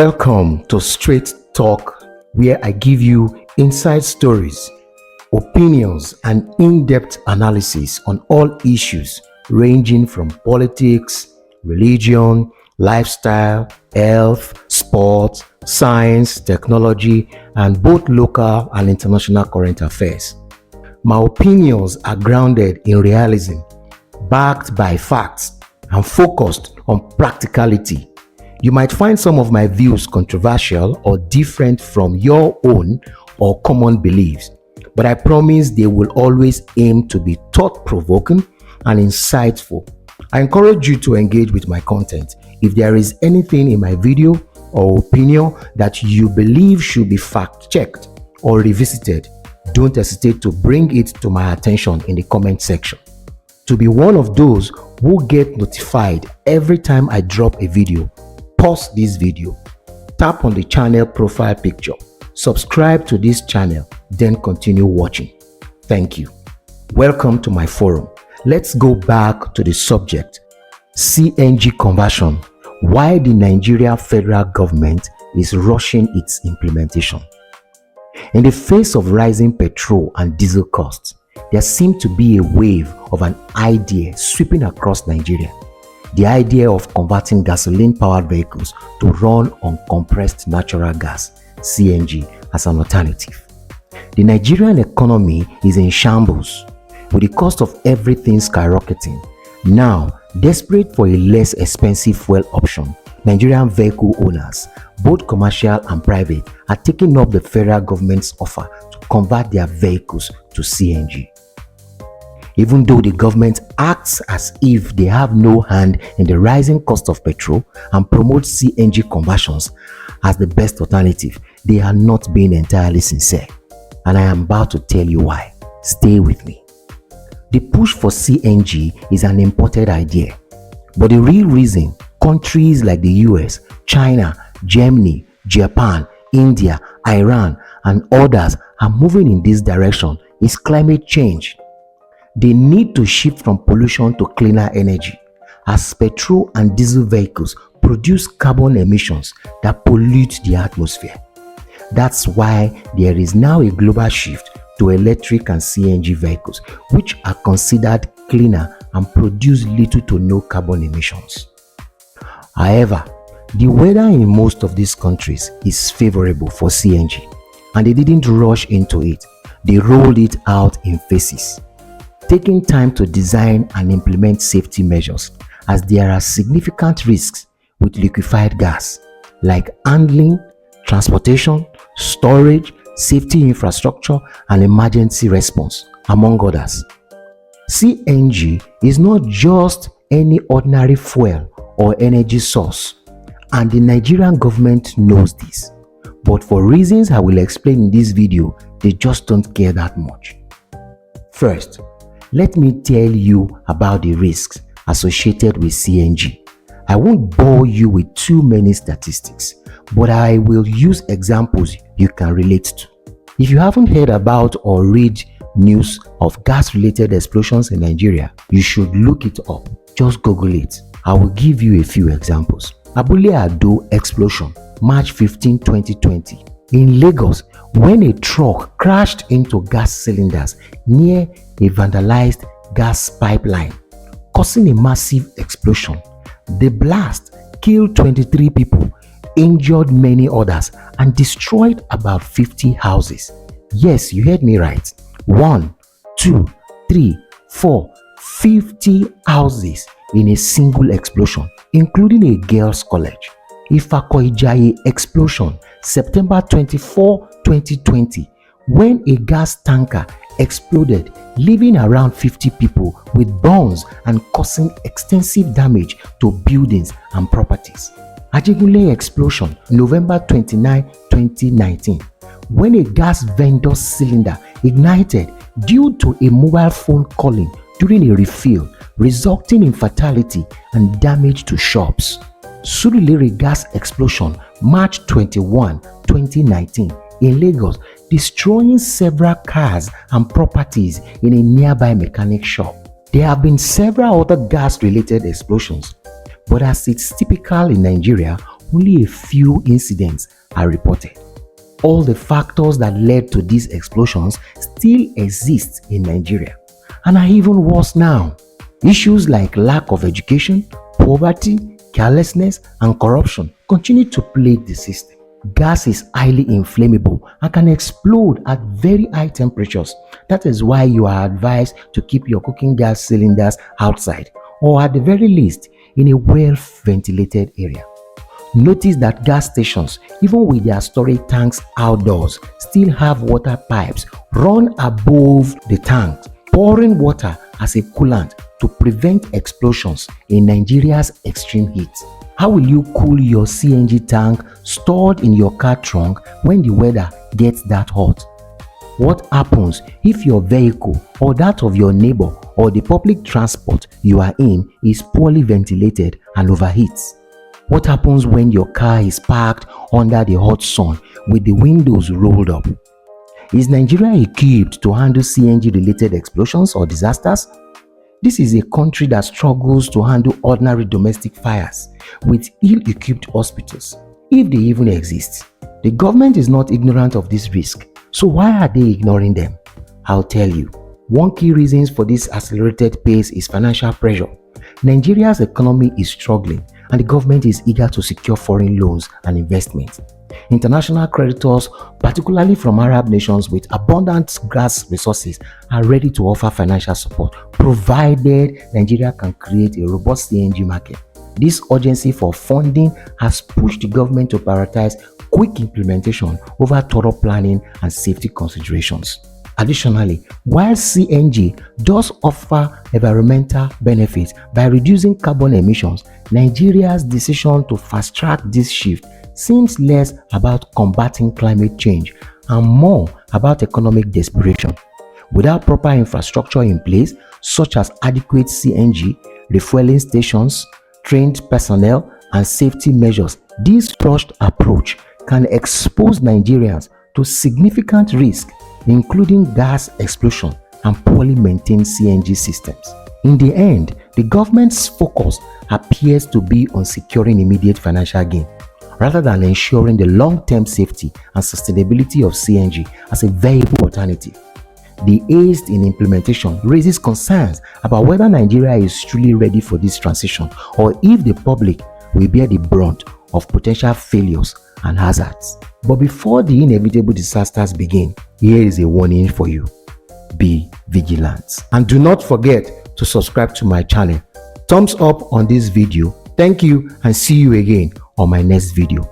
Welcome to Straight Talk, where I give you inside stories, opinions, and in-depth analysis on all issues ranging from politics, religion, lifestyle, health, sports, science, technology, and both local and international current affairs. My opinions are grounded in realism, backed by facts, and focused on practicality. You might find some of my views controversial or different from your own or common beliefs, but I promise they will always aim to be thought-provoking and insightful. I encourage you to engage with my content. If there is anything in my video or opinion that you believe should be fact-checked or revisited, don't hesitate to bring it to my attention in the comment section. To be one of those who get notified every time I drop a video, pause this video, tap on the channel profile picture, subscribe to this channel, then continue watching. Thank you. Welcome to my forum. Let's go back to the subject, CNG conversion, why the Nigerian Federal Government is rushing its implementation. In the face of rising petrol and diesel costs, there seemed to be a wave of an idea sweeping across Nigeria. The idea of converting gasoline-powered vehicles to run on compressed natural gas, CNG, as an alternative. The Nigerian economy is in shambles, with the cost of everything skyrocketing. Now, desperate for a less expensive fuel option, Nigerian vehicle owners, both commercial and private, are taking up the federal government's offer to convert their vehicles to CNG. Even though the government acts as if they have no hand in the rising cost of petrol and promotes CNG conversions as the best alternative, they are not being entirely sincere. And I am about to tell you why. Stay with me. The push for CNG is an imported idea, but the real reason countries like the US, China, Germany, Japan, India, Iran, and others are moving in this direction is climate change. They need to shift from pollution to cleaner energy, as petrol and diesel vehicles produce carbon emissions that pollute the atmosphere. That's why there is now a global shift to electric and CNG vehicles, which are considered cleaner and produce little to no carbon emissions. However, the weather in most of these countries is favorable for CNG, and they didn't rush into it. They rolled it out in phases, taking time to design and implement safety measures, as there are significant risks with liquefied gas, like handling, transportation, storage, safety infrastructure, and emergency response, among others. CNG is not just any ordinary fuel or energy source, and the Nigerian government knows this. But for reasons I will explain in this video, they just don't care that much. First, let me tell you about the risks associated with CNG. I won't bore you with too many statistics, but I will use examples you can relate to. If you haven't heard about or read news of gas-related explosions in Nigeria, you should look it up. Just Google it. I will give you a few examples. Abule Ado explosion, March 15, 2020. In Lagos, when a truck crashed into gas cylinders near a vandalized gas pipeline, causing a massive explosion. The blast killed 23 people, injured many others, and destroyed about 50 houses. Yes, you heard me right. 1, 2, 3, 4, 50 houses in a single explosion, including a girls' college. Ifako-Ijaye explosion, September 24, 2020, when a gas tanker exploded, leaving around 50 people with burns and causing extensive damage to buildings and properties. Ajegunle explosion, November 29, 2019, when a gas vendor cylinder ignited due to a mobile phone calling during a refill, resulting in fatality and damage to shops. Surulere gas explosion, March 21, 2019, in Lagos, destroying several cars and properties in a nearby mechanic shop. There have been several other gas-related explosions, but as it's typical in Nigeria, only a few incidents are reported. All the factors that led to these explosions still exist in Nigeria and are even worse now. Issues like lack of education, poverty, carelessness, and corruption continue to plague the system. Gas is highly inflammable and can explode at very high temperatures. That is why you are advised to keep your cooking gas cylinders outside, or at the very least in a well-ventilated area. Notice that gas stations, even with their storage tanks outdoors, still have water pipes run above the tanks, pouring water as a coolant to prevent explosions in Nigeria's extreme heat. How will you cool your CNG tank stored in your car trunk when the weather gets that hot? What happens if your vehicle or that of your neighbor or the public transport you are in is poorly ventilated and overheats? What happens when your car is parked under the hot sun with the windows rolled up? Is Nigeria equipped to handle CNG-related explosions or disasters? This is a country that struggles to handle ordinary domestic fires with ill-equipped hospitals, if they even exist. The government is not ignorant of this risk, so why are they ignoring them? I'll tell you. One key reason for this accelerated pace is financial pressure. Nigeria's economy is struggling and the government is eager to secure foreign loans and investments. International creditors, particularly from Arab nations with abundant gas resources, are ready to offer financial support, provided Nigeria can create a robust CNG market. This urgency for funding has pushed the government to prioritize quick implementation over thorough planning and safety considerations. Additionally, while CNG does offer environmental benefits by reducing carbon emissions, Nigeria's decision to fast-track this shift seems less about combating climate change and more about economic desperation. Without proper infrastructure in place, such as adequate CNG, refueling stations, trained personnel, and safety measures, this rushed approach can expose Nigerians to significant risk, including gas explosion and poorly maintained CNG systems. In the end, the government's focus appears to be on securing immediate financial gain, rather than ensuring the long-term safety and sustainability of CNG as a viable alternative. The haste in implementation raises concerns about whether Nigeria is truly ready for this transition, or if the public will bear the brunt of potential failures and hazards. But before the inevitable disasters begin, here is a warning for you. Be vigilant. And do not forget to subscribe to my channel. Thumbs up on this video. Thank you and see you again on my next video.